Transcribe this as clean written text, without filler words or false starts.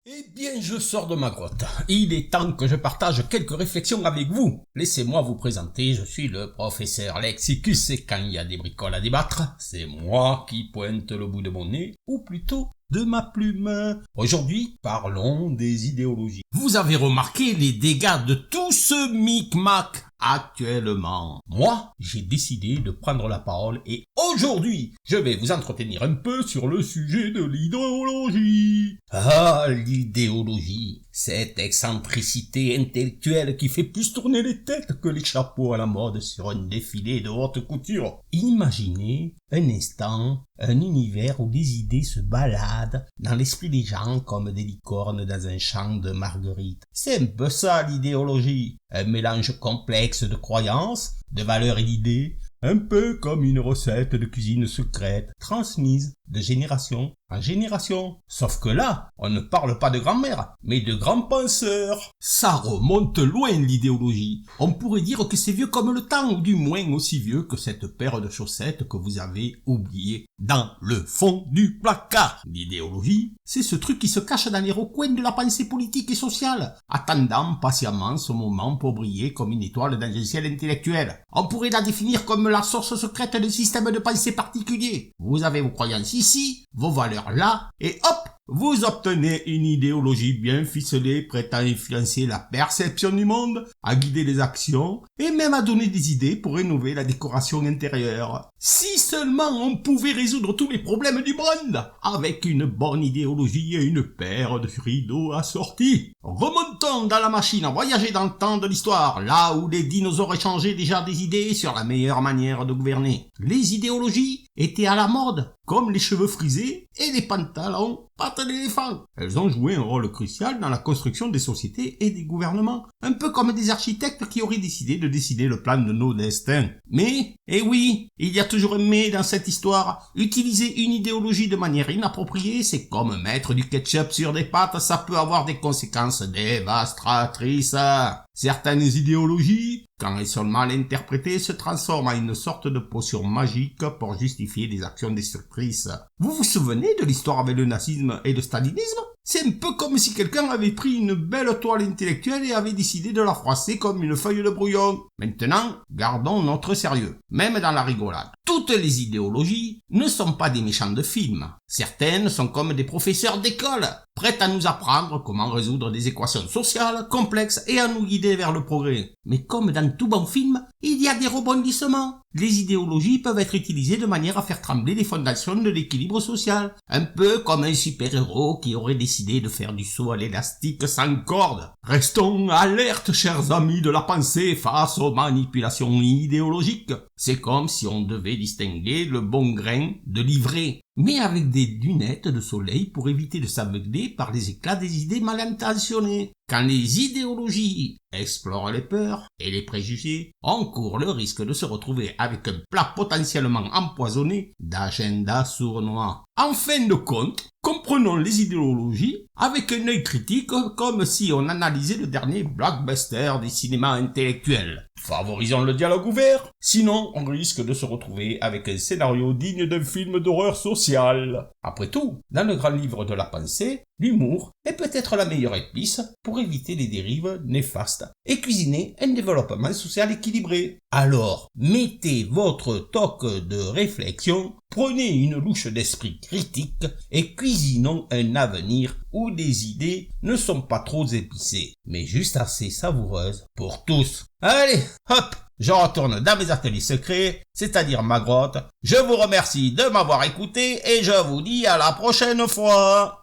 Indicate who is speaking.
Speaker 1: Eh bien, je sors de ma grotte. Il est temps que je partage quelques réflexions avec vous. Laissez-moi vous présenter, je suis le professeur Lexicus et quand il y a des bricoles à débattre, c'est moi qui pointe le bout de mon nez, ou plutôt de ma plume. Aujourd'hui, parlons des idéologies. Vous avez remarqué les dégâts de tout ce micmac actuellement. Moi, j'ai décidé de prendre la parole et aujourd'hui, je vais vous entretenir un peu sur le sujet de l'idéologie. Ah, l'idéologie, cette excentricité intellectuelle qui fait plus tourner les têtes que les chapeaux à la mode sur un défilé de haute couture. Imaginez un instant un univers où des idées se baladent dans l'esprit des gens comme des licornes dans un champ de marguerites. C'est un peu ça l'idéologie, un mélange complexe de croyances, de valeurs et d'idées, un peu comme une recette de cuisine secrète transmise de génération en génération. Sauf que là, on ne parle pas de grand-mère, mais de grands penseurs. Ça remonte loin l'idéologie. On pourrait dire que c'est vieux comme le temps, ou du moins aussi vieux que cette paire de chaussettes que vous avez oubliée dans le fond du placard. L'idéologie, c'est ce truc qui se cache dans les recoins de la pensée politique et sociale, attendant patiemment ce moment pour briller comme une étoile dans un ciel intellectuel. On pourrait la définir comme la source secrète d'un système de pensée particulier. Vous avez vos croyances ici, vos valeurs là, et hop, vous obtenez une idéologie bien ficelée, prête à influencer la perception du monde, à guider les actions, et même à donner des idées pour rénover la décoration intérieure. Si seulement on pouvait résoudre tous les problèmes du monde, avec une bonne idéologie et une paire de rideaux assortis. Remontons dans la machine à voyager dans le temps de l'histoire, là où les dinosaures échangeaient déjà des idées sur la meilleure manière de gouverner. Les idéologies étaient à la mode, comme les cheveux frisés et les pantalons pattes d'éléphant. Elles ont joué un rôle crucial dans la construction des sociétés et des gouvernements, un peu comme des architectes qui auraient décidé de dessiner le plan de nos destins. Mais, eh oui, il y a toujours un mais dans cette histoire. Utiliser une idéologie de manière inappropriée, c'est comme mettre du ketchup sur des pâtes, ça peut avoir des conséquences dévastatrices. Certaines idéologies, quand elles sont mal interprétées, se transforment en une sorte de potion magique pour justifier des actions destructrices. Vous vous souvenez de l'histoire avec le nazisme et le stalinisme? C'est un peu comme si quelqu'un avait pris une belle toile intellectuelle et avait décidé de la froisser comme une feuille de brouillon. Maintenant, gardons notre sérieux, même dans la rigolade. Toutes les idéologies ne sont pas des méchants de film. Certaines sont comme des professeurs d'école, prêtes à nous apprendre comment résoudre des équations sociales complexes et à nous guider vers le progrès. Mais comme dans tout bon film, il y a des rebondissements. Les idéologies peuvent être utilisées de manière à faire trembler les fondations de l'équilibre social. Un peu comme un super-héros qui aurait décidé de faire du saut à l'élastique sans corde. Restons alertes, chers amis de la pensée, face aux manipulations idéologiques. C'est comme si on devait distinguer le bon grain de l'ivraie, mais avec des lunettes de soleil pour éviter de s'aveugler par les éclats des idées mal intentionnées. Quand les idéologies explorent les peurs et les préjugés, on court le risque de se retrouver avec un plat potentiellement empoisonné d'agenda sournois. En fin de compte, comprenons les idéologies avec un œil critique comme si on analysait le dernier blockbuster des cinémas intellectuels. Favorisons le dialogue ouvert, sinon on risque de se retrouver avec un scénario digne d'un film d'horreur sociale. Après tout, dans le grand livre de la pensée, l'humour est peut-être la meilleure épice pour éviter les dérives néfastes et cuisiner un développement social équilibré. Alors, mettez votre toque de réflexion, prenez une louche d'esprit critique et cuisinons un avenir où les idées ne sont pas trop épicées, mais juste assez savoureuses pour tous. Allez, hop, je retourne dans mes ateliers secrets, c'est-à-dire ma grotte. Je vous remercie de m'avoir écouté et je vous dis à la prochaine fois.